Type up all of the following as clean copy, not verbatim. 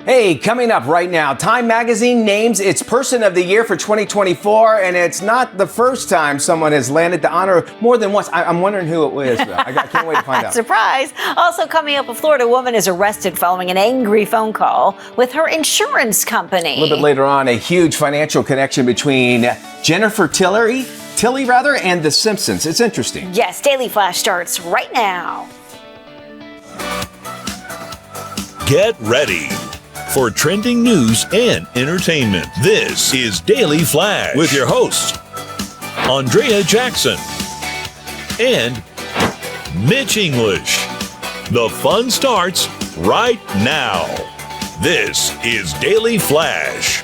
Hey, coming up right now, Time Magazine names its Person of the Year for 2024, and it's not the first time someone has landed the honor more than once. I'm wondering who it was, though. I can't wait to find out. Surprise! Also coming up, a Florida woman is arrested following an angry phone call with her insurance company. A little bit later on, a huge financial connection between Jennifer Tilly, and The Simpsons. It's interesting. Yes, Daily Flash starts right now. Get ready for trending news and entertainment. This is Daily Flash with your hosts, Andrea Jackson and Mitch English. The fun starts right now. This is Daily Flash.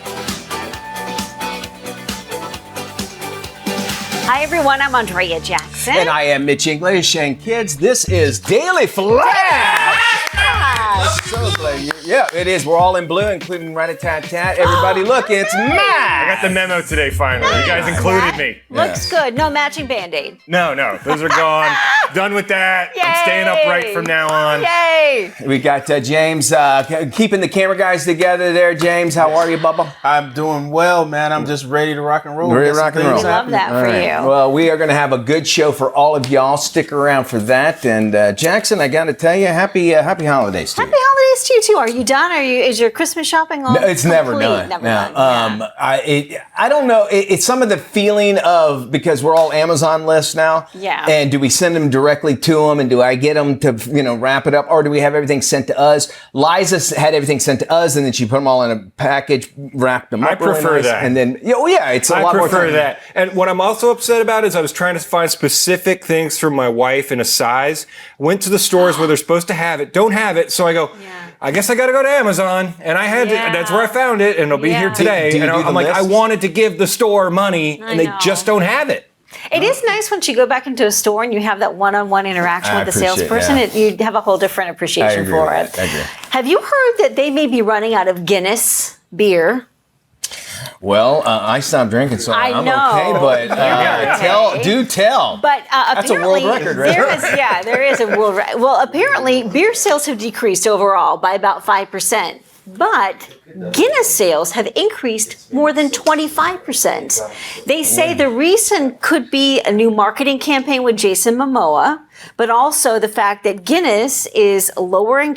Hi, everyone. I'm Andrea Jackson. And I am Mitch English. And kids, this is Daily Flash. So glad yeah, it is. We're all in blue, including Rat-a-tat-tat. Everybody, look, it's Matt. I got the memo today, finally. You guys included me. Looks good. No matching Band-Aid. No, those are gone. Done with that. Yay. I'm staying upright from now on. Yay! We got James keeping the camera guys together there. James, how are you, Bubba? I'm doing well, man. I'm just ready to rock and roll. Ready to rock and roll. We love that for you. Well, we are going to have a good show for all of y'all. Stick around for that. And Jackson, I got to tell you, happy holidays to you. Happy holidays to you too. Are you done? Is your Christmas shopping all No, it's complete? never done. Never No. done. Yeah. I don't know. It's some of the feeling of, because we're all Amazon lists now. Yeah. And do we send them directly to them, and do I get them to wrap it up, or do we have everything sent to us? Liza had everything sent to us, and then she put them all in a package, wrapped them up. I prefer really nice, that. And then it's a lot more time. I prefer that. And what I'm also upset about is I was trying to find specific things for my wife in a size. Went to the stores where they're supposed to have it, don't have it, so I go. Yeah. I guess I got to go to Amazon, and I had to. That's where I found it, and it'll be here today. Do you and do the I'm like, list? I wanted to give the store money, I and they know. just don't have it. It is nice once you go back into a store and you have that one-on-one interaction I with the appreciate salesperson. that. You have a whole different appreciation I agree for with it. that. I agree. Have you heard that they may be running out of Guinness beer? Well, I stopped drinking, so I I'm know. okay. But Okay. tell. But That's a apparently, world record, right? there is a world record. Well, apparently, beer sales have decreased overall by about 5%. But Guinness sales have increased more than 25%. They say the reason could be a new marketing campaign with Jason Momoa, but also the fact that Guinness is lower in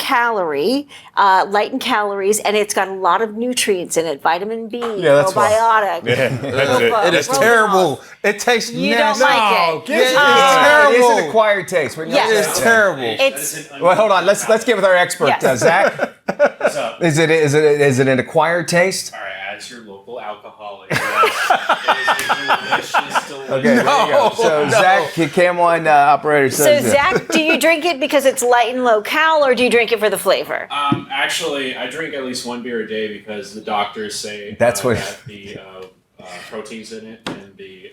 light in calories, and it's got a lot of nutrients in it, vitamin B, that's why. probiotic. Yeah, that's it. It is terrible. It tastes You nasty. don't like it. It's It terrible. is an acquired taste. Yes. It is terrible. It's Well, hold on. Let's get with our expert, Yes. Zach. What's up? Is it an acquired taste? All right, as your local alcoholic, yes, it is a delicious. Okay, there you go. So Zach, Cam One operator so says. Zach, do you drink it because it's light and low cal, or do you drink it for the flavor? Actually, I drink at least one beer a day because the doctors say That's what- that the proteins in it and the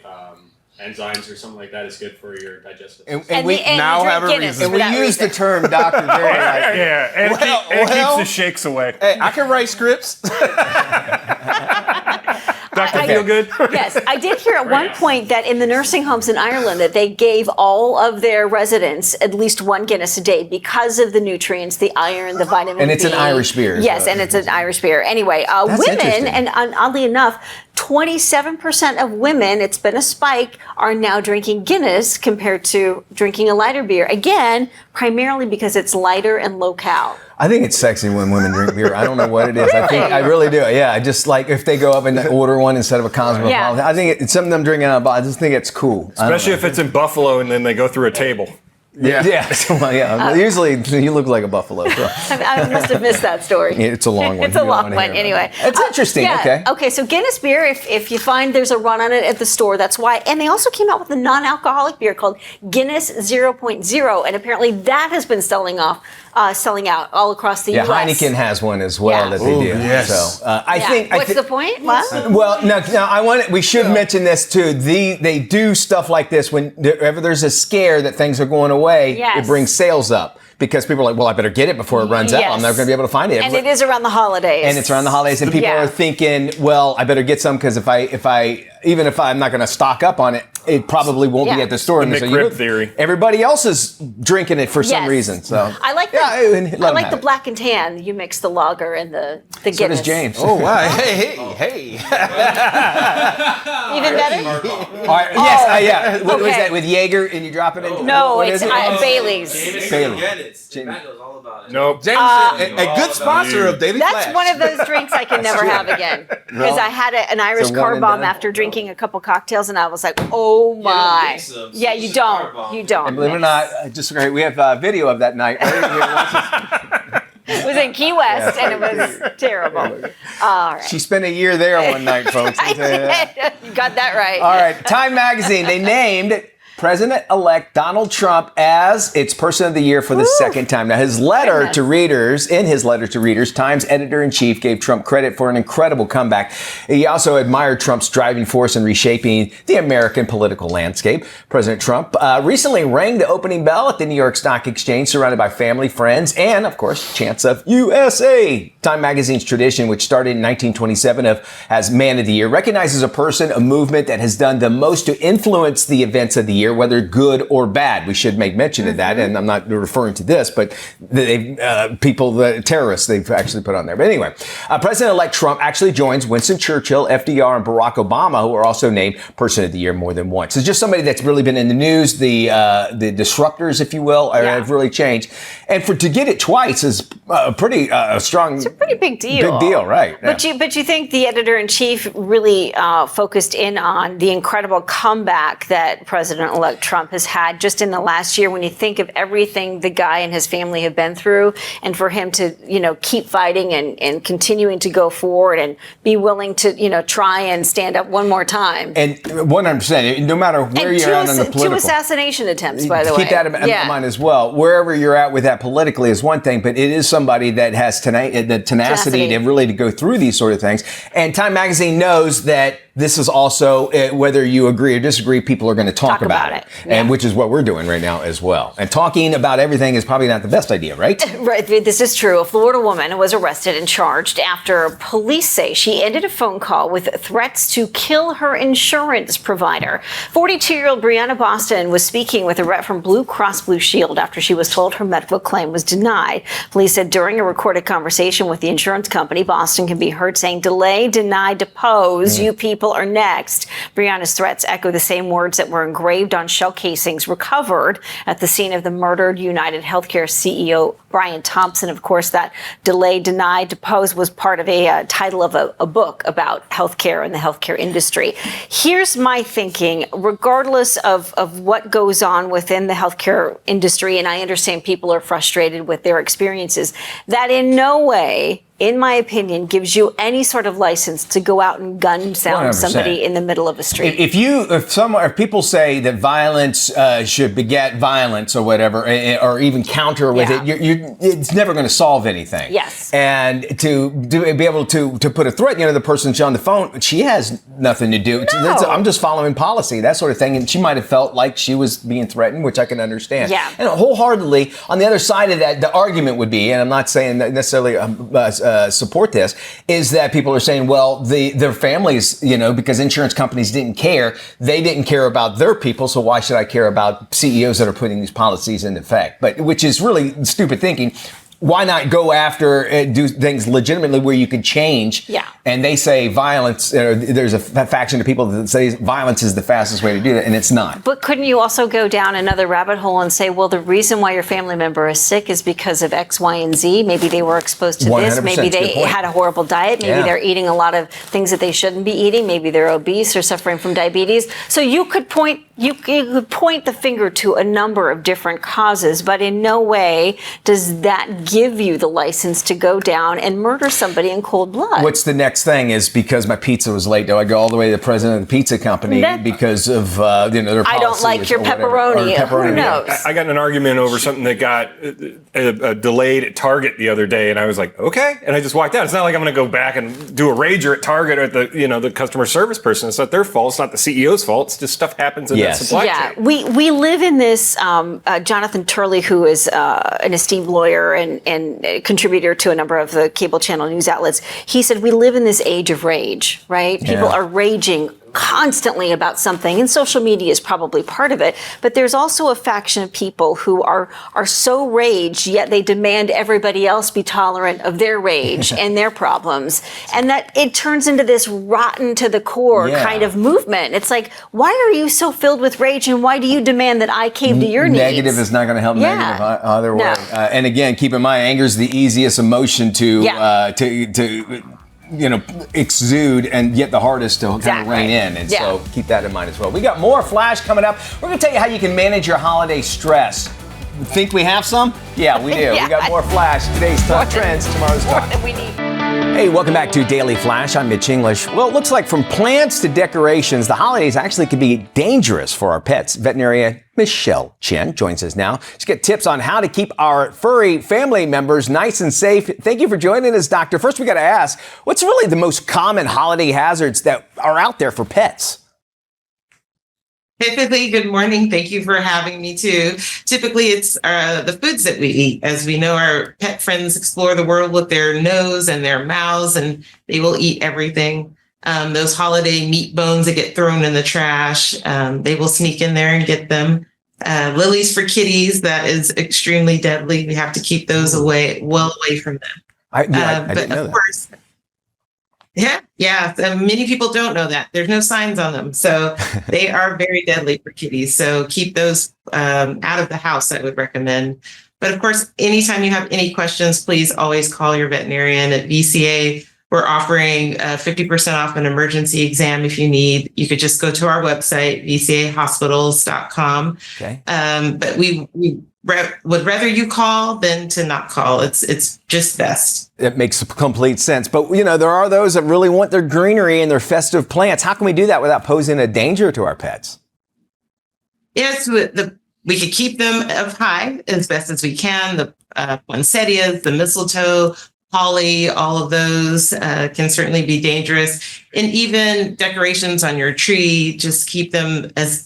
enzymes or something like that is good for your digestive system. And we and now you drink have a Guinness reason. and for we that use the reason. term doctor very lightly. Yeah, and it Well, keeps the shakes away. Hey, I can write scripts. Dr. I- Feel Good? Yes, I did hear at one point that in the nursing homes in Ireland that they gave all of their residents at least one Guinness a day because of the nutrients, the iron, the vitamin And it's B. an Irish beer, Yes, so- and it's an Irish beer. Anyway, That's women, interesting. and oddly enough, 27% of women, it's been a spike, are now drinking Guinness compared to drinking a lighter beer. Again, primarily because it's lighter and low cal. I think it's sexy when women drink beer. I don't know what it is. I really do. Yeah, I just like if they go up and order one instead of a Cosmopolitan. Yeah. I think it's something I'm drinking out of. I just think it's cool. I don't Especially know. if it's in Buffalo and then they go through a table. Yeah. So, usually you look like a buffalo. So. I must have missed that story. It's a long one. It's a You don't long wanna one. hear about Anyway, it. It's interesting. yeah. Okay. Okay. So Guinness beer, if you find there's a run on it at the store, that's why. And they also came out with a non-alcoholic beer called Guinness 0.0, and apparently that has been selling out all across the Yeah, U.S. Heineken has one as well Yeah. that they Ooh, do. yes. So I Yeah. think. What's the point? What? Well, now we should mention this too. They do stuff like this whenever there's a scare that things are going away. Yes. It brings sales up because people are like, well, I better get it before it runs out. I'm Yes. never going to be able to find it. And it is around the holidays. And it's around the holidays, and people Yeah. are thinking, well, I better get some because even if I'm not going to stock up on it, it probably won't be Yeah. at the store. The And so McRib theory. Everybody else is drinking it for some Yes. reason. So I like yeah, and let 'em have the it. black and tan. You mix the lager and the The So Guinness. does James. Oh, wow. Hey. Even better? All right, yes, yeah. What was Okay. that with Jaeger and you drop it in? No, What it's is it? Bailey's. Bailey. James knows all about it. Nope. James, a good sponsor of Daily That's Flash. one of those drinks I can never have again. Because I had an Irish one car and bomb done. after drinking a couple cocktails, and I was like, oh my. mix them, so Yeah, you it's a car don't. bomb. You don't. And believe it or not, just great. We have video of that night. Right? It was in Key West, and it was terrible. All right. She spent a year there one night, folks. I did. You got that right. All right, Time Magazine, they named President-elect Donald Trump as its Person of the Year for the second time. Now, in his letter to readers, Times editor-in-chief gave Trump credit for an incredible comeback. He also admired Trump's driving force in reshaping the American political landscape. President Trump recently rang the opening bell at the New York Stock Exchange, surrounded by family, friends, and, of course, chants of USA. Time Magazine's tradition, which started in 1927 as Man of the Year, recognizes a person, a movement that has done the most to influence the events of the year, whether good or bad. We should make mention of that, and I'm not referring to this, but the terrorists they've actually put on there. But anyway, President-elect Trump actually joins Winston Churchill, FDR, and Barack Obama, who are also named Person of the Year more than once. It's just somebody that's really been in the news. The disruptors, if you will, have really changed. And to get it twice is pretty strong. It's a pretty big deal. Big deal, right? But you think the editor-in-chief really focused in on the incredible comeback that President-elect Trump has had just in the last year, when you think of everything the guy and his family have been through, and for him to, keep fighting and continuing to go forward and be willing to, try and stand up one more time. And 100%, no matter where And you're at on the political. two assassination attempts, by the way. Keep that in mind as well. Wherever you're at with that politically is one thing, but it is somebody that has the tenacity to go through these sort of things. And Time Magazine knows that this is also, whether you agree or disagree, people are going to talk about it. Yeah. And which is what we're doing right now as well. And talking about everything is probably not the best idea, right? Right, this is true. A Florida woman was arrested and charged after police say she ended a phone call with threats to kill her insurance provider. 42-year-old Brianna Boston was speaking with a rep from Blue Cross Blue Shield after she was told her medical claim was denied. Police said during a recorded conversation with the insurance company, Boston can be heard saying, "Delay, deny, depose. You people are next." Brianna's threats echo the same words that were engraved on shell casings recovered at the scene of the murdered United Healthcare CEO Brian Thompson. Of course, that delay, deny, depose was part of a title of a book about healthcare and the healthcare industry. Here's my thinking, regardless of what goes on within the healthcare industry, and I understand people are frustrated with their experiences, that in no way, in my opinion, gives you any sort of license to go out and gun down 100%. somebody in the middle of a street. If people say that violence should beget violence or whatever, or even counter with it, it's never going to solve anything. Yes. And to be able to put a threat, the person on the phone, she has nothing to do. No. I'm just following policy, that sort of thing. And she might have felt like she was being threatened, which I can understand. Yeah. And wholeheartedly, on the other side of that, the argument would be, and I'm not saying that necessarily support this, is that people are saying, well, their families, because insurance companies didn't care, they didn't care about their people, so why should I care about CEOs that are putting these policies into effect? But which is really stupid thinking. Why not go after, do things legitimately where you could change? Yeah. And they say violence, there's a faction of people that say violence is the fastest way to do that, and it's not. But couldn't you also go down another rabbit hole and say, well, the reason why your family member is sick is because of X, Y, and Z? Maybe they were exposed to this. 100%, Maybe it's a good they point. had a horrible diet. Maybe they're eating a lot of things that they shouldn't be eating. Maybe they're obese or suffering from diabetes. So you could point the finger to a number of different causes, but in no way does that give you the license to go down and murder somebody in cold blood. What's the next thing is because my pizza was late, do I go all the way to the president of the pizza company because of their policies? I don't like your or whatever, pepperoni. or Who knows? I got in an argument over something that got delayed at Target the other day, and I was like, okay, and I just walked out. It's not like I'm going to go back and do a rager at Target or at the customer service person. It's not their fault. It's not the CEO's fault. It's just stuff happens in that supply chain. We live in this. Jonathan Turley, who is an esteemed lawyer and contributor to a number of the cable channel news outlets, he said we live in this age of rage. Right? People are raging constantly about something, and social media is probably part of it, but there's also a faction of people who are so raged, yet they demand everybody else be tolerant of their rage and their problems. And that it turns into this rotten to the core kind of movement. It's like, why are you so filled with rage, and why do you demand that I cave to your needs? Negative is not going to help negative either way. And again, keep in mind, anger is the easiest emotion to exude, and yet the hardest to kind of rein in. And so keep that in mind as well. We got more Flash coming up. We're going to tell you how you can manage your holiday stress. Think we have some? Yeah, we do. We got more Flash. Today's top trends, tomorrow's top. Hey, welcome back to Daily Flash. I'm Mitch English. Well, it looks like from plants to decorations, the holidays actually can be dangerous for our pets. Veterinarian Michelle Chen joins us now to get tips on how to keep our furry family members nice and safe. Thank you for joining us, Doctor. First, we got to ask, what's really the most common holiday hazards that are out there for pets? Typically, good morning. Thank you for having me too. Typically, it's the foods that we eat. As we know, our pet friends explore the world with their nose and their mouths, and they will eat everything. Those holiday meat bones that get thrown in the trash, they will sneak in there and get them. Lilies for kitties, that is extremely deadly. We have to keep those well away from them. I didn't know that. Course, yeah. Many people don't know that. There's no signs on them. So they are very deadly for kitties. So keep those out of the house, I would recommend. But of course, anytime you have any questions, please always call your veterinarian. At VCA, we're offering 50% off an emergency exam if you need. You could just go to our website, vcahospitals.com. Okay. But we would rather you call than to not call. It's just best. It makes complete sense. But, there are those that really want their greenery and their festive plants. How can we do that without posing a danger to our pets? Yes, we could keep them up high as best as we can. The poinsettias, the mistletoe, holly, all of those can certainly be dangerous. And even decorations on your tree, just keep them as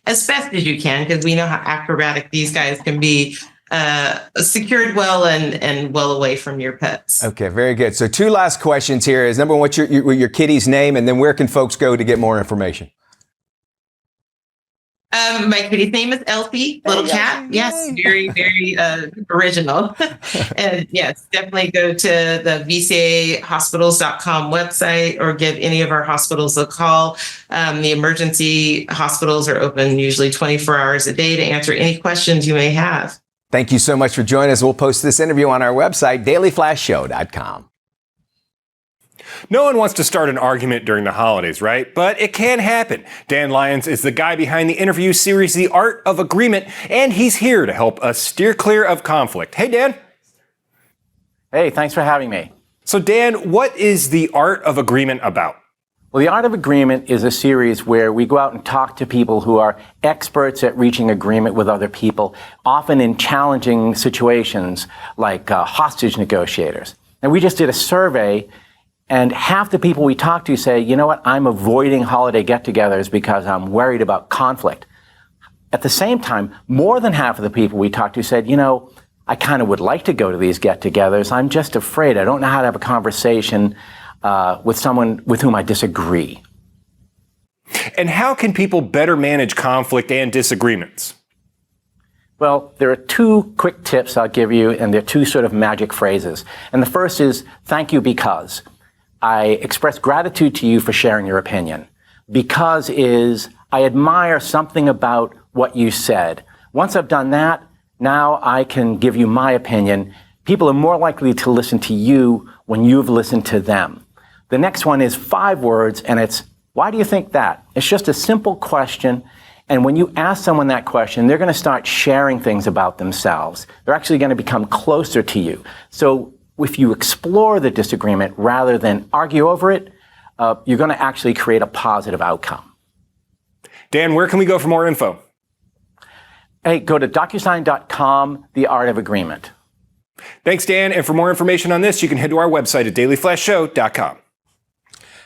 best as you can, because we know how acrobatic these guys can be. Secured well and well away from your pets. Okay, very good. So 2 last questions here is, number one, what's your kitty's name, and then where can folks go to get more information? My kitty's name is Elfie, little cat. Yes, very, very original. And yes, definitely go to the vcahospitals.com website or give any of our hospitals a call. The emergency hospitals are open usually 24 hours a day to answer any questions you may have. Thank you so much for joining us. We'll post this interview on our website, dailyflashshow.com. No one wants to start an argument during the holidays, right? But it can happen. Dan Lyons is the guy behind the interview series, The Art of Agreement, and he's here to help us steer clear of conflict. Hey, Dan. Hey, thanks for having me. So, Dan, what is The Art of Agreement about? Well, The Art of Agreement is a series where we go out and talk to people who are experts at reaching agreement with other people, often in challenging situations like hostage negotiators. And we just did a survey, and half the people we talk to say, you know what, I'm avoiding holiday get-togethers because I'm worried about conflict. At the same time, more than half of the people we talked to said, I kind of would like to go to these get-togethers. I'm just afraid. I don't know how to have a conversation with someone with whom I disagree. And how can people better manage conflict and disagreements? Well, there are 2 quick tips I'll give you, and they're 2 sort of magic phrases. And the first is, thank you because. I express gratitude to you for sharing your opinion. Because is, I admire something about what you said. Once I've done that, now I can give you my opinion. People are more likely to listen to you when you've listened to them. The next one is 5 words, and it's, why do you think that? It's just a simple question, and when you ask someone that question, they're going to start sharing things about themselves. They're actually going to become closer to you. So if you explore the disagreement rather than argue over it, you're going to actually create a positive outcome. Dan, where can we go for more info? Hey, go to DocuSign.com, The Art of Agreement. Thanks, Dan. And for more information on this, you can head to our website at dailyflashshow.com.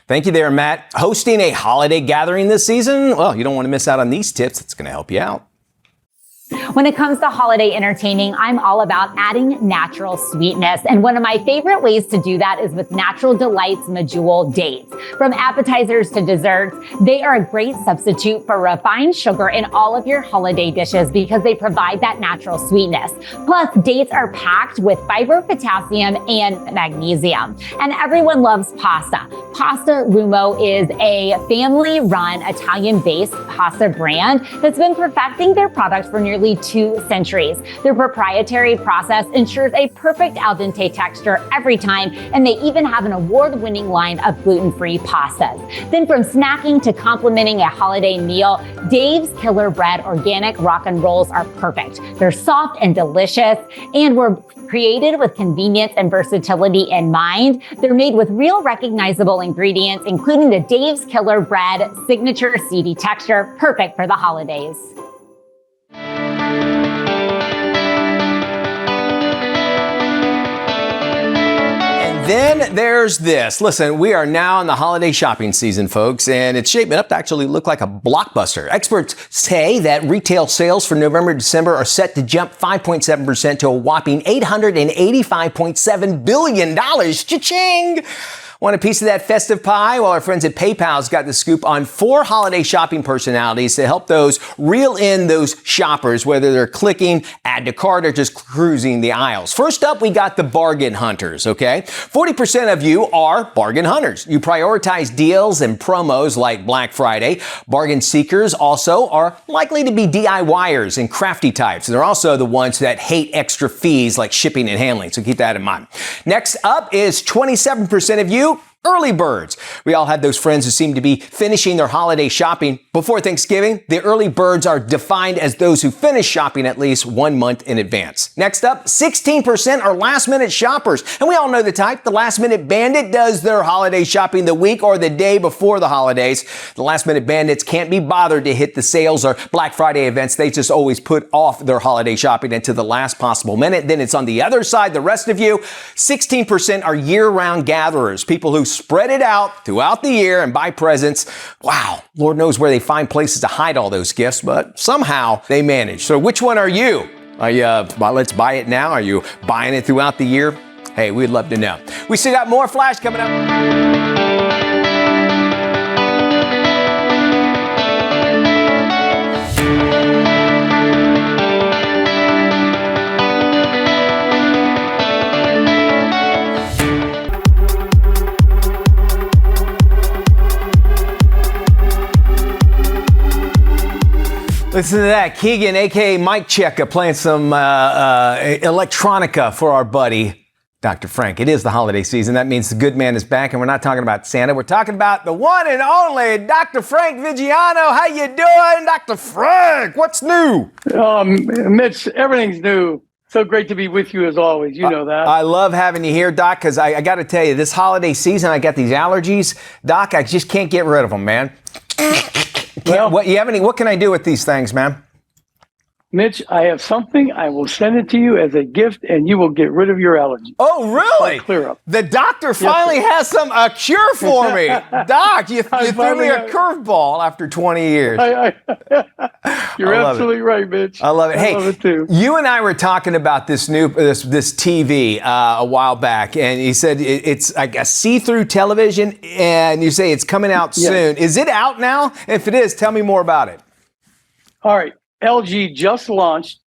Thank you there, Matt. Hosting a holiday gathering this season? Well, you don't want to miss out on these tips. It's going to help you out. When it comes to holiday entertaining, I'm all about adding natural sweetness. And one of my favorite ways to do that is with Natural Delights Medjool dates. From appetizers to desserts, they are a great substitute for refined sugar in all of your holiday dishes because they provide that natural sweetness. Plus, dates are packed with fiber, potassium, and magnesium. And everyone loves pasta. Pasta Lumo is a family-run Italian-based pasta brand that's been perfecting their products for nearly 2 centuries. Their proprietary process ensures a perfect al dente texture every time, and they even have an award-winning line of gluten-free pastas. Then from snacking to complementing a holiday meal, Dave's Killer Bread organic rock and rolls are perfect. They're soft and delicious, and were created with convenience and versatility in mind. They're made with real recognizable ingredients, including the Dave's Killer Bread signature seedy texture, perfect for the holidays. Then there's this. Listen, we are now in the holiday shopping season, folks, and it's shaping up to actually look like a blockbuster. Experts say that retail sales for November and December are set to jump 5.7% to a whopping $885.7 billion. Cha-ching! Want a piece of that festive pie? Well, our friends at PayPal's got the scoop on 4 holiday shopping personalities to help those reel in those shoppers, whether they're clicking add to cart or just cruising the aisles. First up, we got the bargain hunters, okay? 40% of you are bargain hunters. You prioritize deals and promos like Black Friday. Bargain seekers also are likely to be DIYers and crafty types. They're also the ones that hate extra fees like shipping and handling, so keep that in mind. Next up is 27% of you early birds. We all have those friends who seem to be finishing their holiday shopping before Thanksgiving. The early birds are defined as those who finish shopping at least 1 month in advance. Next up, 16% are last minute shoppers. And we all know the type. The last minute bandit does their holiday shopping the week or the day before the holidays. The last minute bandits can't be bothered to hit the sales or Black Friday events. They just always put off their holiday shopping until the last possible minute. Then it's on the other side. The rest of you, 16% are year-round gatherers, people who spread it out throughout the year and buy presents. Wow, Lord knows where they find places to hide all those gifts, but somehow they manage. So which one are you? Are you, let's buy it now? Are you buying it throughout the year? Hey, we'd love to know. We still got more Flash coming up. Listen to that. Keegan, a.k.a. Mike Checka, playing some electronica for our buddy, Dr. Frank. It is the holiday season. That means the good man is back, and we're not talking about Santa. We're talking about the one and only Dr. Frank Vigiano. How you doing, Dr. Frank? What's new? Mitch, everything's new. So great to be with you as always. You know that. I love having you here, Doc, because I got to tell you, this holiday season, I got these allergies. Doc, I just can't get rid of them, man. Well, what can I do with these things, man? Mitch, I have something. I will send it to you as a gift, and you will get rid of your allergy. Oh, really? Clear up. The doctor finally has a cure for me. Doc, you threw me a curveball after 20 years. You're absolutely right, Mitch. I love it. Hey, I love it too. You and I were talking about this TV a while back, and you said it's like a see-through television, and you say it's coming out soon. Is it out now? If it is, tell me more about it. All right. LG just launched.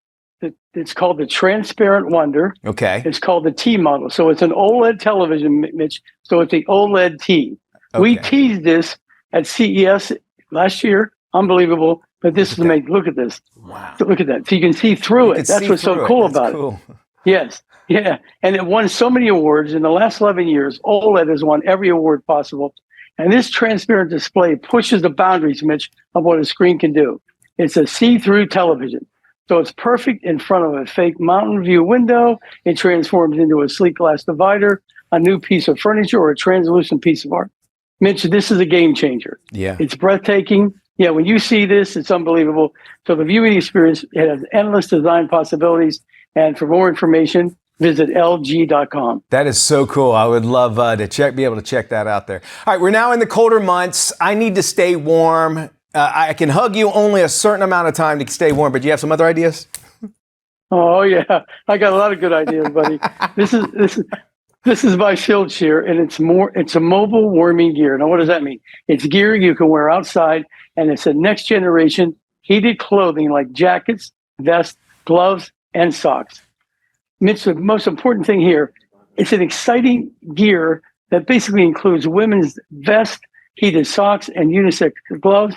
It's called the Transparent Wonder. Okay. It's called the T model. So it's an OLED television, Mitch. So it's the OLED T. Okay. We teased this at CES last year. Unbelievable. But this is amazing. Look at this. Wow. So look at that. So you can see through it. That's what's so cool about it. Yes. Yeah. And it won so many awards. In the last 11 years, OLED has won every award possible. And this transparent display pushes the boundaries, Mitch, of what a screen can do. It's a see-through television. So it's perfect in front of a fake mountain view window. It transforms into a sleek glass divider, a new piece of furniture, or a translucent piece of art. Mitch, this is a game changer. Yeah. It's breathtaking. Yeah, when you see this, it's unbelievable. So the viewing experience, it has endless design possibilities. And for more information, visit LG.com. That is so cool. I would love to be able to check that out there. All right, we're now in the colder months. I need to stay warm. I can hug you only a certain amount of time to stay warm, but do you have some other ideas? Oh yeah, I got a lot of good ideas, buddy. This is by Field Cheer, and it's a mobile warming gear. Now, what does that mean? It's gear you can wear outside, and it's a next generation heated clothing like jackets, vests, gloves, and socks. Mitch, the most important thing here, it's an exciting gear that basically includes women's vest, heated socks, and unisex gloves.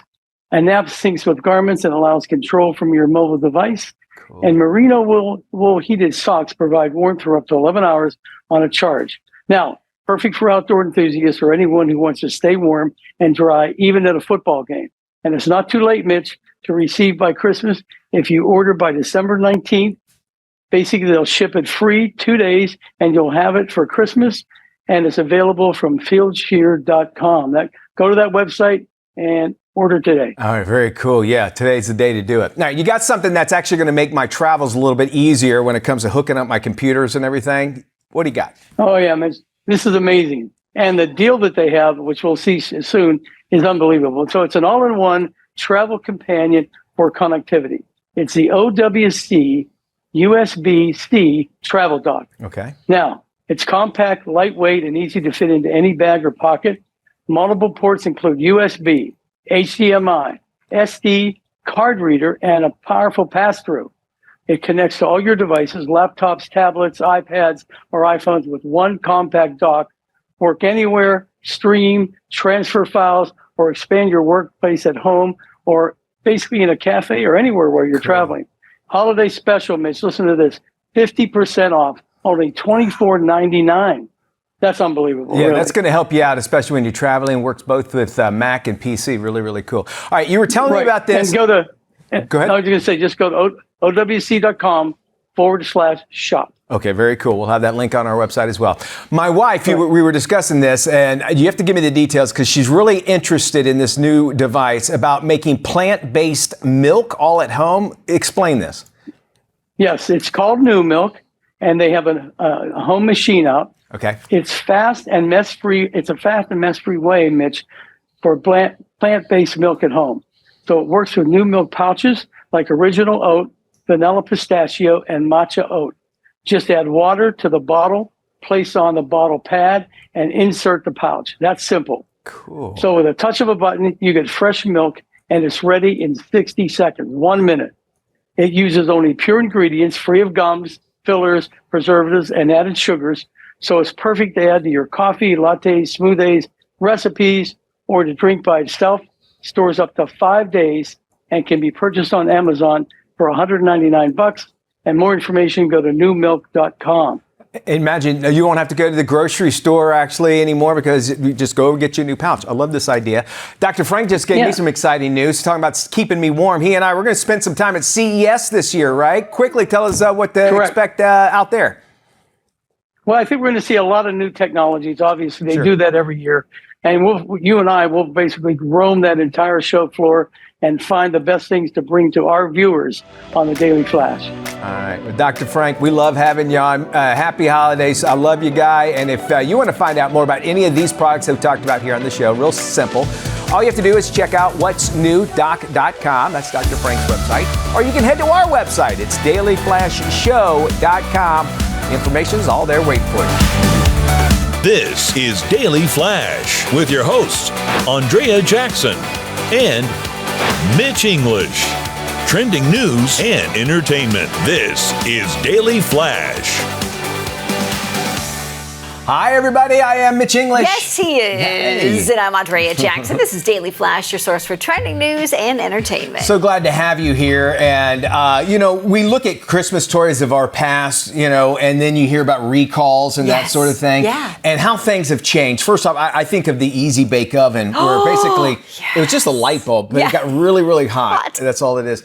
An app syncs with garments and allows control from your mobile device. Cool. And merino wool heated socks provide warmth for up to 11 hours on a charge. Now, perfect for outdoor enthusiasts or anyone who wants to stay warm and dry, even at a football game. And it's not too late, Mitch, to receive by Christmas. If you order by December 19th, basically they'll ship it free 2 days, and you'll have it for Christmas. And it's available from fieldcheer.com. Go to that website and order today. All right, very cool. Yeah, today's the day to do it. Now, you got something that's actually going to make my travels a little bit easier when it comes to hooking up my computers and everything. What do you got? Oh, yeah, man. This is amazing. And the deal that they have, which we'll see soon, is unbelievable. So it's an all-in-one travel companion for connectivity. It's the OWC USB-C travel dock. Okay. Now, it's compact, lightweight, and easy to fit into any bag or pocket. Multiple ports include USB, HDMI, SD, card reader, and a powerful pass-through. It connects to all your devices, laptops, tablets, iPads, or iPhones with one compact dock. Work anywhere, stream, transfer files, or expand your workplace at home, or basically in a cafe or anywhere where you're traveling. Holiday special, Mitch, listen to this, 50% off, only $24.99. That's unbelievable. Yeah, really. That's going to help you out, especially when you're traveling. Works both with Mac and PC. Really, really cool. All right, you were telling me about this. And go ahead. I was going to say, just go to owc.com/shop. Okay, very cool. We'll have that link on our website as well. My wife, we were discussing this, and you have to give me the details because she's really interested in this new device about making plant-based milk all at home. Explain this. Yes, it's called New Milk, and they have a home machine out. Okay. It's fast and mess-free. It's a fast and mess-free way, Mitch, for plant-based milk at home. So it works with New Milk pouches like original oat, vanilla pistachio, and matcha oat. Just add water to the bottle, place on the bottle pad, and insert the pouch. That's simple. Cool. So with a touch of a button, you get fresh milk, and it's ready in 60 seconds, 1 minute. It uses only pure ingredients, free of gums, fillers, preservatives, and added sugars. So it's perfect to add to your coffee, lattes, smoothies, recipes, or to drink by itself. Stores up to 5 days and can be purchased on Amazon for $199. And more information, go to newmilk.com. Imagine you won't have to go to the grocery store actually anymore because you just go and get you a new pouch. I love this idea. Dr. Frank just gave me some exciting news talking about keeping me warm. He and I, we're going to spend some time at CES this year, right? Quickly tell us what to expect out there. Well, I think we're going to see a lot of new technologies. Obviously, they do that every year. And you and I will basically roam that entire show floor and find the best things to bring to our viewers on the Daily Flash. All right. Well, Dr. Frank, we love having you on. Happy holidays. I love you, guy. And if you want to find out more about any of these products that we talked about here on the show, real simple. All you have to do is check out what'snewdoc.com. That's Dr. Frank's website. Or you can head to our website. It's dailyflashshow.com. The information is all there waiting for you. This is Daily Flash with your hosts, Andrea Jackson and Mitch English. Trending news and entertainment. This is Daily Flash. Hi, everybody. I am Mitch English. Yes, he is. And I'm Andrea Jackson. This is Daily Flash, your source for trending news and entertainment. So glad to have you here. And, we look at Christmas toys of our past, and then you hear about recalls and that sort of thing. Yeah. And how things have changed. First off, I think of the Easy Bake Oven, where basically it was just a light bulb, but it got really, really hot. That's all it is.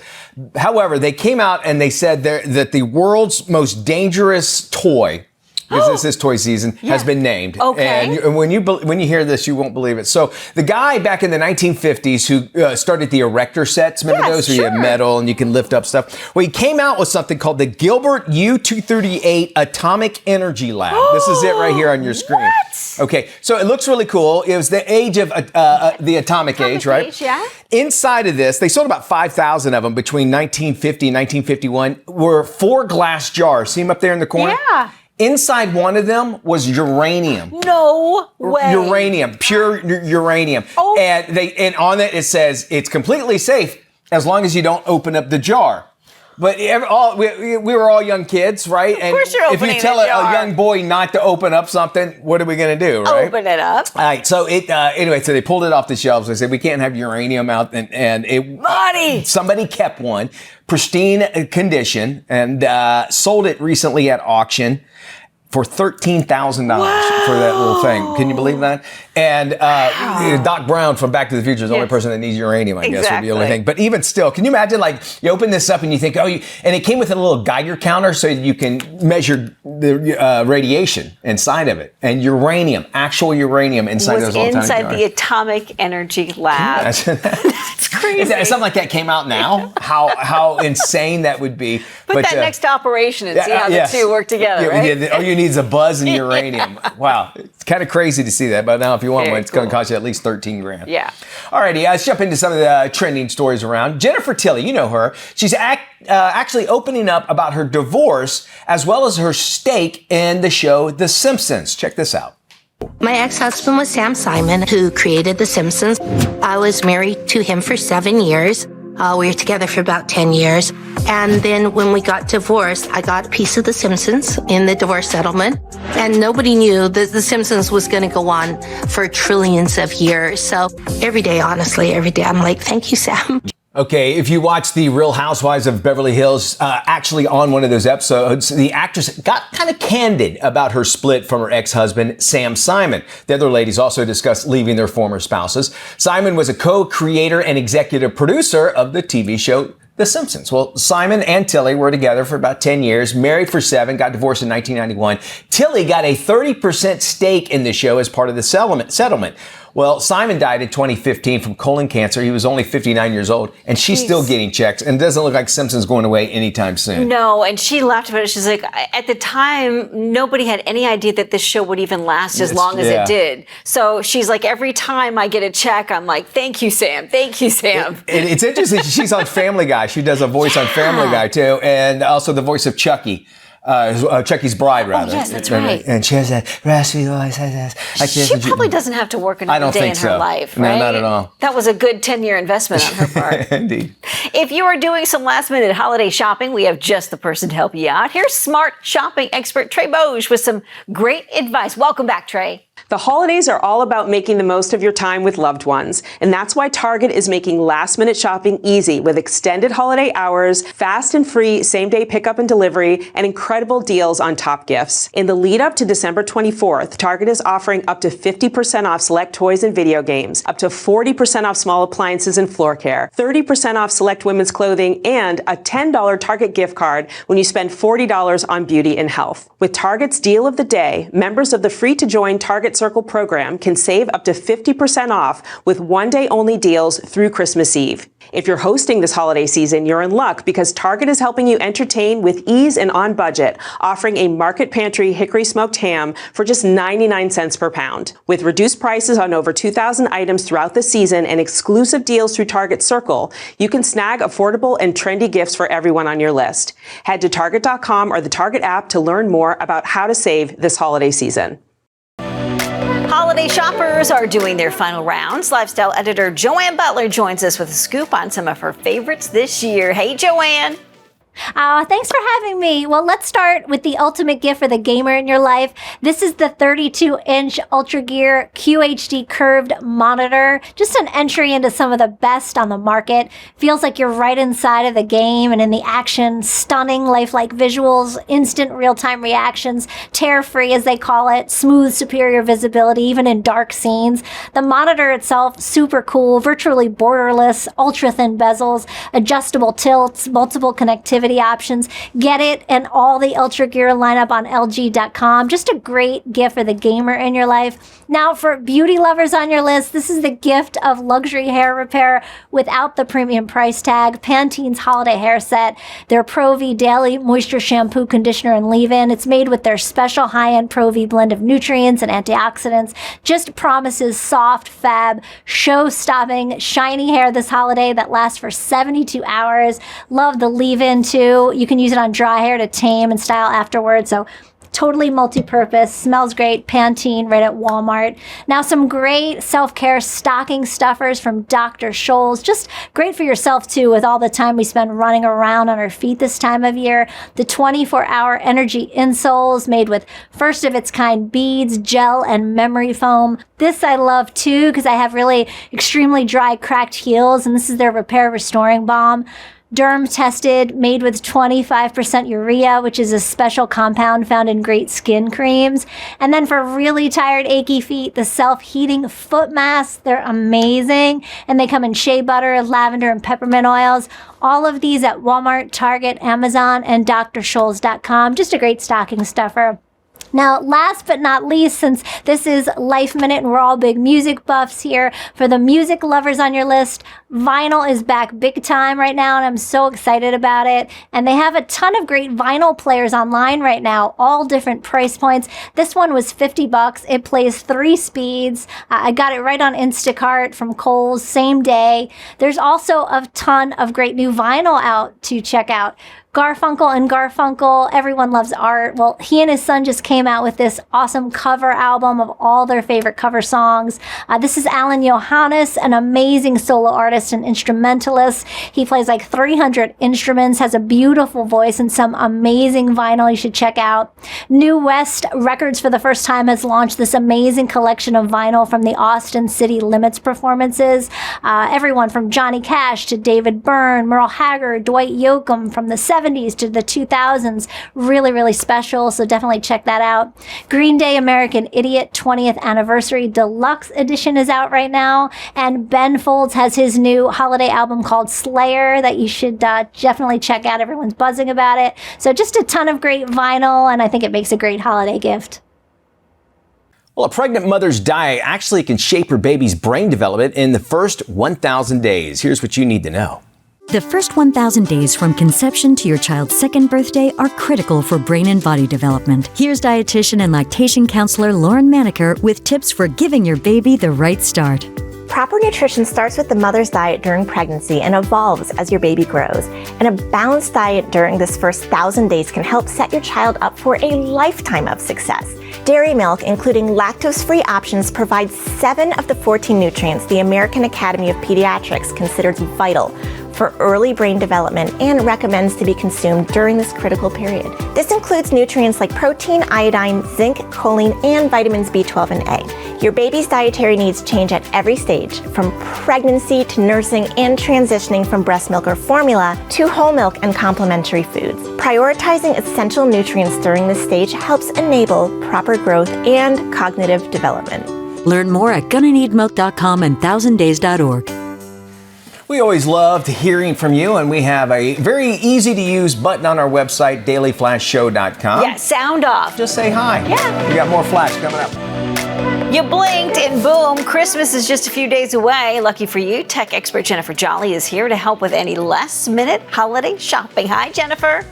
However, they came out and they said that the world's most dangerous toy because this is toy season, has been named. Okay. And when you hear this, you won't believe it. So the guy back in the 1950s who started the erector sets, remember those where you have metal and you can lift up stuff? Well, he came out with something called the Gilbert U-238 Atomic Energy Lab. This is it right here on your screen. What? Okay, so it looks really cool. It was the age of the atomic age, right? Yeah. Inside of this, they sold about 5,000 of them between 1950 and 1951, were 4 glass jars. See them up there in the corner? Yeah. Inside one of them was uranium. No way. Uranium, pure uranium. Oh. And on it says it's completely safe as long as you don't open up the jar. But we were all young kids, right? Of course you're opening if you tell a a jar. young boy not to open up something, what are we going to do, right? Open it up. All right, so anyway, so they pulled it off the shelves. They said, we can't have uranium out, and somebody kept one, pristine condition, and sold it recently at auction for $13,000 for that little thing. Can you believe that? And Doc Brown from Back to the Future is the only person that needs uranium, I guess, would be the only thing. But even still, can you imagine, like, you open this up and you think, and it came with a little Geiger counter so you can measure the radiation inside of it. And uranium, actual uranium inside those little tiny jars. Inside the Atomic Energy Lab. That's crazy. If something like that came out now, how insane that would be. Put that next to operation and see how the two work together, right? All you need is a buzz and uranium. Wow. It's kind of crazy to see that, but now if you want one, it's going to cost you at least $13,000. Yeah. Alrighty, let's jump into some of the trending stories around. Jennifer Tilly, you know her. She's actually opening up about her divorce as well as her stake in the show The Simpsons. Check this out. My ex-husband was Sam Simon, who created The Simpsons. I was married to him for 7 years. We were together for about 10 years. And then when we got divorced, I got a piece of The Simpsons in the divorce settlement. And nobody knew that The Simpsons was going to go on for trillions of years. So every day, honestly, I'm like, thank you, Sam. Okay, if you watch The Real Housewives of Beverly Hills, actually on one of those episodes, the actress got kind of candid about her split from her ex-husband, Sam Simon. The other ladies also discussed leaving their former spouses. Simon was a co-creator and executive producer of the TV show The Simpsons. Well, Simon and Tilly were together for about 10 years, married for 7, got divorced in 1991. Tilly got a 30% stake in the show as part of the settlement. Well, Simon died in 2015 from colon cancer. He was only 59 years old, and she's still getting checks, and it doesn't look like Simpson's going away anytime soon. No, and she laughed about it. She's like, at the time, nobody had any idea that this show would even last as long as it did. So she's like, every time I get a check, I'm like, thank you, Sam. Thank you, Sam. It's interesting. She's on Family Guy. She does a voice on Family Guy, too, and also the voice of Chucky. Chucky's bride, rather. Oh, yes, that's right. And she has that raspy voice. She probably doesn't have to work another day in her life, right? No, not at all. That was a good 10-year investment on her part. Indeed. If you are doing some last-minute holiday shopping, we have just the person to help you out. Here's smart shopping expert Trey Boge with some great advice. Welcome back, Trey. The holidays are all about making the most of your time with loved ones, and that's why Target is making last-minute shopping easy with extended holiday hours, fast and free same-day pickup and delivery, and incredible deals on top gifts. In the lead-up to December 24th, Target is offering up to 50% off select toys and video games, up to 40% off small appliances and floor care, 30% off select women's clothing, and a $10 Target gift card when you spend $40 on beauty and health. With Target's Deal of the Day, members of the free-to-join Target Circle program can save up to 50% off with one-day-only deals through Christmas Eve. If you're hosting this holiday season, you're in luck because Target is helping you entertain with ease and on budget, offering a Market Pantry hickory smoked ham for just 99 cents per pound. With reduced prices on over 2,000 items throughout the season and exclusive deals through Target Circle, you can snag affordable and trendy gifts for everyone on your list. Head to Target.com or the Target app to learn more about how to save this holiday season. Holiday shoppers are doing their final rounds. Lifestyle editor Joanne Butler joins us with a scoop on some of her favorites this year. Hey, Joanne. Thanks for having me. Well, let's start with the ultimate gift for the gamer in your life. This is the 32-inch Ultra Gear QHD curved monitor. Just an entry into some of the best on the market. Feels like you're right inside of the game and in the action. Stunning, lifelike visuals, instant real-time reactions, tear-free as they call it, smooth, superior visibility, even in dark scenes. The monitor itself, super cool, virtually borderless, ultra-thin bezels, adjustable tilts, multiple connectivity connectivity options. Get it and all the Ultra Gear lineup on LG.com. Just a great gift for the gamer in your life. Now, for beauty lovers on your list, this is the gift of luxury hair repair without the premium price tag. Pantene's Holiday Hair Set, their Pro-V Daily Moisture Shampoo, Conditioner, and Leave-In. It's made with their special high-end Pro-V blend of nutrients and antioxidants. Just promises soft, fab, show-stopping, shiny hair this holiday that lasts for 72 hours. Love the Leave-In, too. You can use it on dry hair to tame and style afterwards. So totally multi-purpose, smells great. Pantene right at Walmart. Now, some great self-care stocking stuffers from Dr. Scholl's. Just great for yourself, too, with all the time we spend running around on our feet this time of year. The 24-hour energy insoles made with first-of-its-kind beads, gel, and memory foam. This I love, too, because I have really extremely dry, cracked heels, and this is their Repair Restoring Balm. Derm tested, made with 25% urea, which is a special compound found in great skin creams. And then for really tired, achy feet, the self-heating foot masks, they're amazing. And they come in shea butter, lavender, and peppermint oils. All of these at Walmart, Target, Amazon, and drscholls.com. Just a great stocking stuffer. Now, last but not least, since this is Life Minute and we're all big music buffs here, for the music lovers on your list, vinyl is back big time right now, and I'm so excited about it. And they have a ton of great vinyl players online right now, all different price points. This one was $50. It plays 3 speeds. I got it right on Instacart from Kohl's, same day. There's also a ton of great new vinyl out to check out. Garfunkel and Garfunkel, everyone loves art. Well, he and his son just came out with this awesome cover album of all their favorite cover songs. This is Alan Johannes, an amazing solo artist and instrumentalist. He plays like 300 instruments, has a beautiful voice, and some amazing vinyl you should check out. New West Records for the first time has launched this amazing collection of vinyl from the Austin City Limits performances. Everyone from Johnny Cash to David Byrne, Merle Haggard, Dwight Yoakam from the 70s to the 2000s. Really, really special, so definitely check that out. Green Day American Idiot 20th Anniversary Deluxe Edition is out right now, and Ben Folds has his new holiday album called Slayer that you should definitely check out. Everyone's buzzing about it. So just a ton of great vinyl, and I think it makes a great holiday gift. Well, a pregnant mother's diet actually can shape her baby's brain development in the first 1,000 days. Here's what you need to know. The first 1,000 days from conception to your child's second birthday are critical for brain and body development. Here's dietitian and lactation counselor Lauren Maneker with tips for giving your baby the right start. Proper nutrition starts with the mother's diet during pregnancy and evolves as your baby grows. And a balanced diet during this first 1,000 days can help set your child up for a lifetime of success. Dairy milk, including lactose-free options, provides 7 of the 14 nutrients the American Academy of Pediatrics considers vital for early brain development and recommends to be consumed during this critical period. This includes nutrients like protein, iodine, zinc, choline, and vitamins B12 and A. Your baby's dietary needs change at every stage, from pregnancy to nursing and transitioning from breast milk or formula to whole milk and complementary foods. Prioritizing essential nutrients during this stage helps enable proper growth and cognitive development. Learn more at gonnaneedmilk.com and 1000days.org. We always loved hearing from you, and we have a very easy-to-use button on our website, dailyflashshow.com. Yeah, sound off. Just say hi. Yeah. We got more Flash coming up. You blinked and boom, Christmas is just a few days away. Lucky for you, tech expert Jennifer Jolly is here to help with any last-minute holiday shopping. Hi, Jennifer.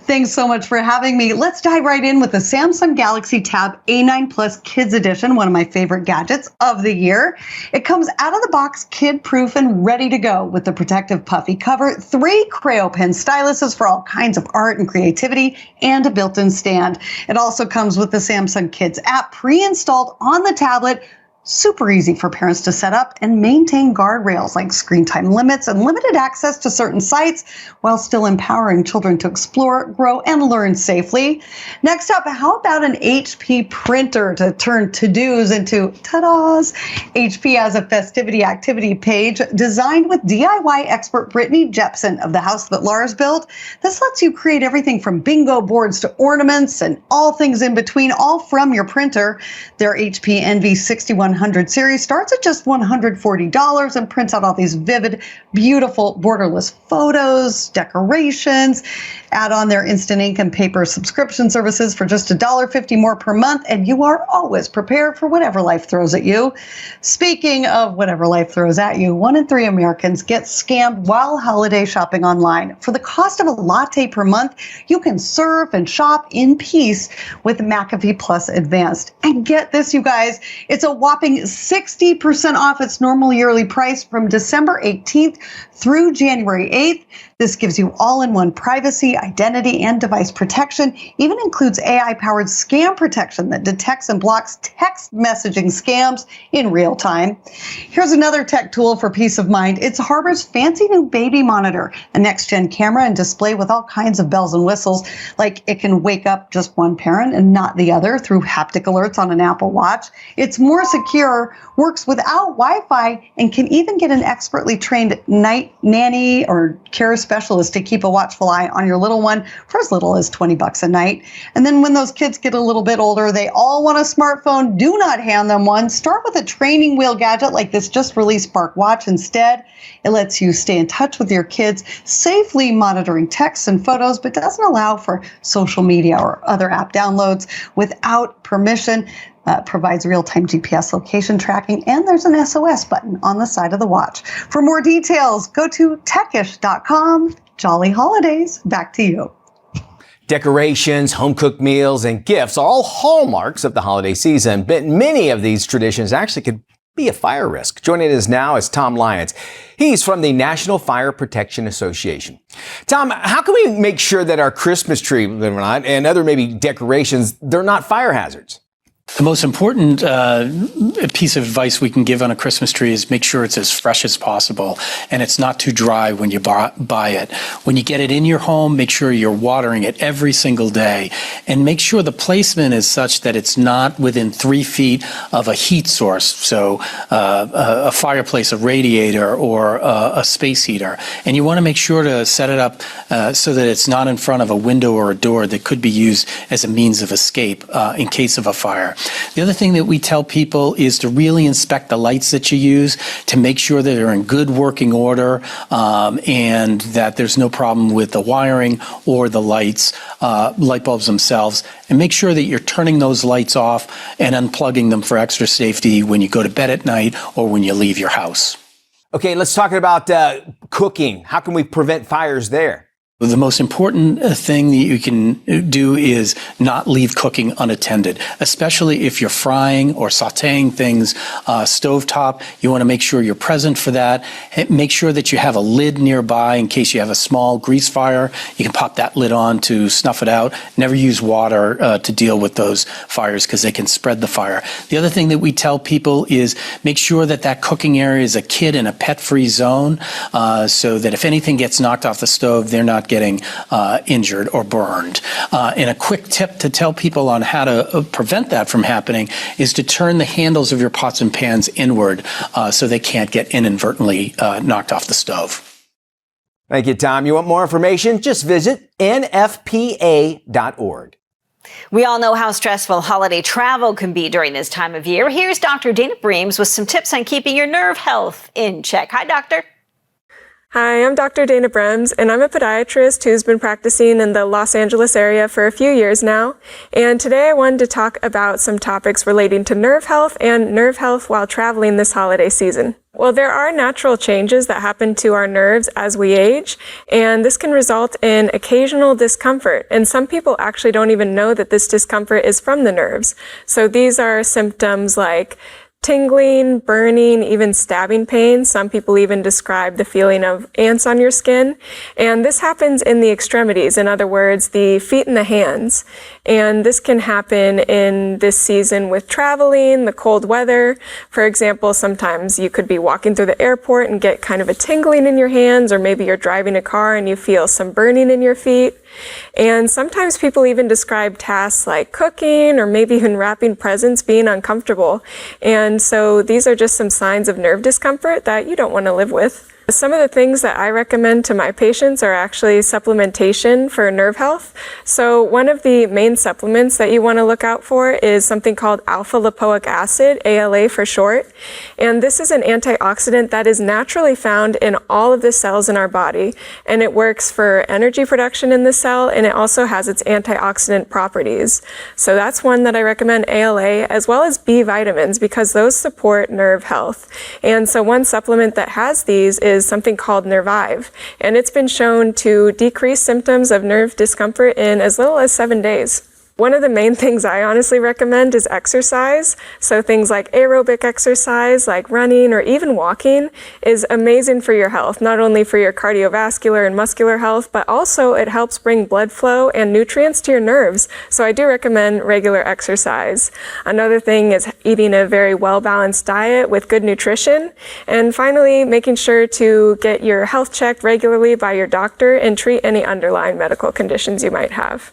Thanks so much for having me. Let's dive right in with the Samsung Galaxy Tab A9 Plus Kids Edition, one of my favorite gadgets of the year. It comes out of the box kid-proof and ready to go with the protective puffy cover, 3 CrayoPen styluses for all kinds of art and creativity, and a built-in stand. It also comes with the Samsung Kids app pre-installed on the tablet. Super easy for parents to set up and maintain guardrails like screen time limits and limited access to certain sites while still empowering children to explore, grow, and learn safely. Next up, how about an HP printer to turn to-dos into ta-das? HP has a festivity activity page designed with DIY expert Brittany Jepson of the house that Lars built. This lets you create everything from bingo boards to ornaments and all things in between, all from your printer. Their HP NV61 100 series starts at just $140 and prints out all these vivid, beautiful, borderless photos, decorations. Add on their instant ink and paper subscription services for just $1.50 more per month, and you are always prepared for whatever life throws at you. Speaking of whatever life throws at you, 1 in 3 Americans get scammed while holiday shopping online. For the cost of a latte per month, you can surf and shop in peace with McAfee Plus Advanced. And get this, you guys, it's a whopping 60% off its normal yearly price from December 18th through January 8th. This gives you all-in-one privacy, identity, and device protection. Even includes AI-powered scam protection that detects and blocks text messaging scams in real time. Here's another tech tool for peace of mind. It's Harbor's fancy new baby monitor, a next-gen camera and display with all kinds of bells and whistles, like it can wake up just one parent and not the other through haptic alerts on an Apple Watch. It's more secure, works without Wi-Fi, and can even get an expertly trained night nanny or care specialist to keep a watchful eye on your little one for as little as $20 a night. And then when those kids get a little bit older, they all want a smartphone. Do not hand them one. Start with a training wheel gadget like this just released Spark Watch instead. It lets you stay in touch with your kids, safely monitoring texts and photos, but doesn't allow for social media or other app downloads without permission. Provides real-time GPS location tracking, and there's an SOS button on the side of the watch. For more details, go to techish.com. Jolly holidays. Back to you. Decorations, home-cooked meals, and gifts are all hallmarks of the holiday season, but many of these traditions actually could be a fire risk. Joining us now is Tom Lyons. He's from the National Fire Protection Association. Tom, how can we make sure that our Christmas tree, believe it or not, and other maybe decorations, they're not fire hazards? The most important piece of advice we can give on a Christmas tree is make sure it's as fresh as possible and it's not too dry when you buy it. When you get it in your home, make sure you're watering it every single day and make sure the placement is such that it's not within 3 feet of a heat source, so a fireplace, a radiator, or a space heater. And you want to make sure to set it up so that it's not in front of a window or a door that could be used as a means of escape in case of a fire. The other thing that we tell people is to really inspect the lights that you use to make sure that they're in good working order and that there's no problem with the wiring or the lights, light bulbs themselves. And make sure that you're turning those lights off and unplugging them for extra safety when you go to bed at night or when you leave your house. Okay, let's talk about cooking. How can we prevent fires there? The most important thing that you can do is not leave cooking unattended, especially if you're frying or sauteing things stovetop. You want to make sure you're present for that. Make sure that you have a lid nearby in case you have a small grease fire. You can pop that lid on to snuff it out. Never use water to deal with those fires because they can spread the fire. The other thing that we tell people is make sure that that cooking area is a kid and a pet-free zone so that if anything gets knocked off the stove, they're not getting injured or burned. And a quick tip to tell people on how to prevent that from happening is to turn the handles of your pots and pans inward so they can't get inadvertently knocked off the stove. Thank you, Tom. You want more information? Just visit nfpa.org. We all know how stressful holiday travel can be during this time of year. Here's Dr. Dana Breams with some tips on keeping your nerve health in check. Hi, doctor. Hi, I'm Dr. Dana Brems, and I'm a podiatrist who's been practicing in the Los Angeles area for a few years now. And today I wanted to talk about some topics relating to nerve health and nerve health while traveling this holiday season. Well, there are natural changes that happen to our nerves as we age, and this can result in occasional discomfort. And some people actually don't even know that this discomfort is from the nerves. So these are symptoms like tingling, burning, even stabbing pain. Some people even describe the feeling of ants on your skin. And this happens in the extremities, in other words, the feet and the hands. And this can happen in this season with traveling, the cold weather. For example, sometimes you could be walking through the airport and get kind of a tingling in your hands, or maybe you're driving a car and you feel some burning in your feet. And sometimes people even describe tasks like cooking or maybe even wrapping presents being uncomfortable. And so these are just some signs of nerve discomfort that you don't want to live with. Some of the things that I recommend to my patients are actually supplementation for nerve health. So one of the main supplements that you want to look out for is something called alpha lipoic acid, ALA for short. And this is an antioxidant that is naturally found in all of the cells in our body. And it works for energy production in the cell, and it also has its antioxidant properties. So that's one that I recommend, ALA, as well as B vitamins, because those support nerve health. And so one supplement that has these is something called Nervive, and it's been shown to decrease symptoms of nerve discomfort in as little as 7 days. One of the main things I honestly recommend is exercise. So things like aerobic exercise, like running or even walking, is amazing for your health, not only for your cardiovascular and muscular health, but also it helps bring blood flow and nutrients to your nerves. So I do recommend regular exercise. Another thing is eating a very well-balanced diet with good nutrition. And finally, making sure to get your health checked regularly by your doctor and treat any underlying medical conditions you might have.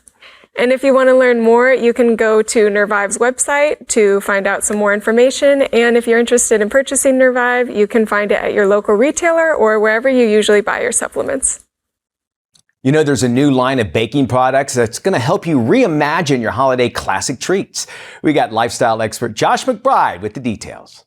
And if you want to learn more, you can go to Nervive's website to find out some more information. And if you're interested in purchasing Nervive, you can find it at your local retailer or wherever you usually buy your supplements. You know, there's a new line of baking products that's going to help you reimagine your holiday classic treats. We got lifestyle expert Josh McBride with the details.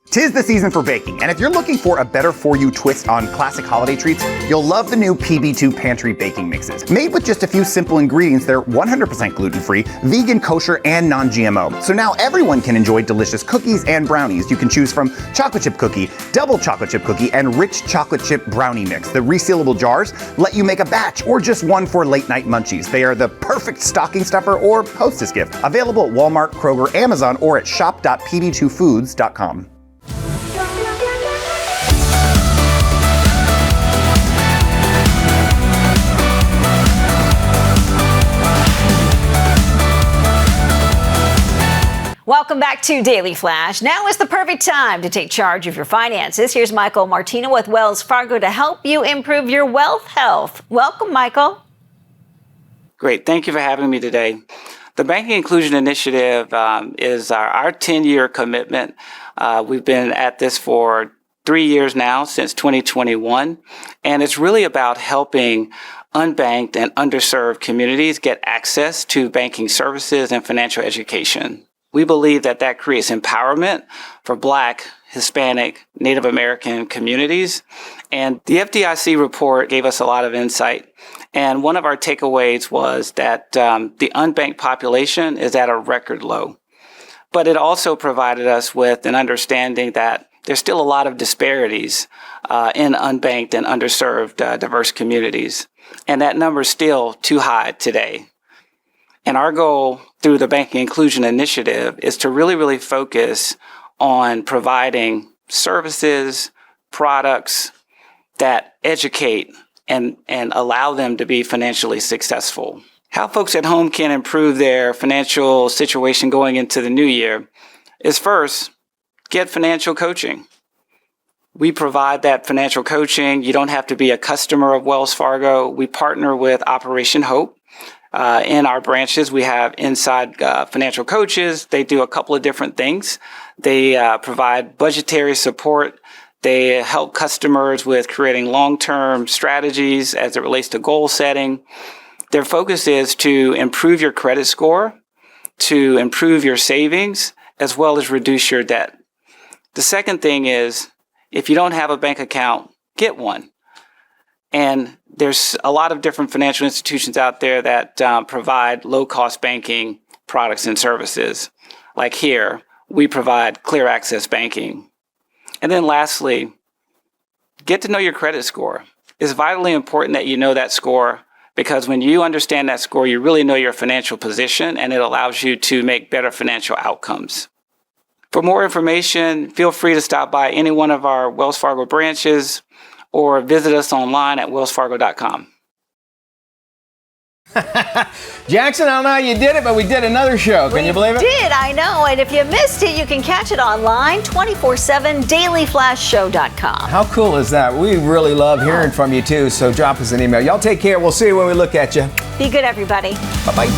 'Tis the season for baking, and if you're looking for a better-for-you twist on classic holiday treats, you'll love the new PB2 Pantry Baking Mixes. Made with just a few simple ingredients, they're 100% gluten-free, vegan, kosher, and non-GMO. So now everyone can enjoy delicious cookies and brownies. You can choose from chocolate chip cookie, double chocolate chip cookie, and rich chocolate chip brownie mix. The resealable jars let you make a batch or just one for late-night munchies. They are the perfect stocking stuffer or hostess gift. Available at Walmart, Kroger, Amazon, or at shop.pb2foods.com. Welcome back to Daily Flash. Now is the perfect time to take charge of your finances. Here's Michael Martino with Wells Fargo to help you improve your wealth health. Welcome, Michael. Great. Thank you for having me today. The Banking Inclusion Initiative is our 10-year commitment. We've been at this for 3 years now, since 2021, and it's really about helping unbanked and underserved communities get access to banking services and financial education. We believe that creates empowerment for Black, Hispanic, Native American communities. And the FDIC report gave us a lot of insight. And one of our takeaways was that the unbanked population is at a record low. But it also provided us with an understanding that there's still a lot of disparities in unbanked and underserved diverse communities. And that number is still too high today. And our goal through the Banking Inclusion Initiative is to really focus on providing services, products that educate and allow them to be financially successful. How folks at home can improve their financial situation going into the new year is first, get financial coaching. We provide that financial coaching. You don't have to be a customer of Wells Fargo. We partner with Operation Hope. In our branches, we have inside financial coaches. They do a couple of different things. They provide budgetary support. They help customers with creating long-term strategies as it relates to goal setting. Their focus is to improve your credit score, to improve your savings, as well as reduce your debt. The second thing is, if you don't have a bank account, get one. And there's a lot of different financial institutions out there that provide low-cost banking products and services. Like here, we provide clear access banking. And then lastly, get to know your credit score. It's vitally important that you know that score, because when you understand that score, you really know your financial position, and it allows you to make better financial outcomes. For more information, feel free to stop by any one of our Wells Fargo branches or visit us online at wellsfargo.com. Jackson, I don't know how you did it, but we did another show. Can you believe it? We did, I know. And if you missed it, you can catch it online 24/7, dailyflashshow.com. How cool is that? We really love hearing from you, too, so drop us an email. Y'all take care. We'll see you when we look at you. Be good, everybody. Bye-bye.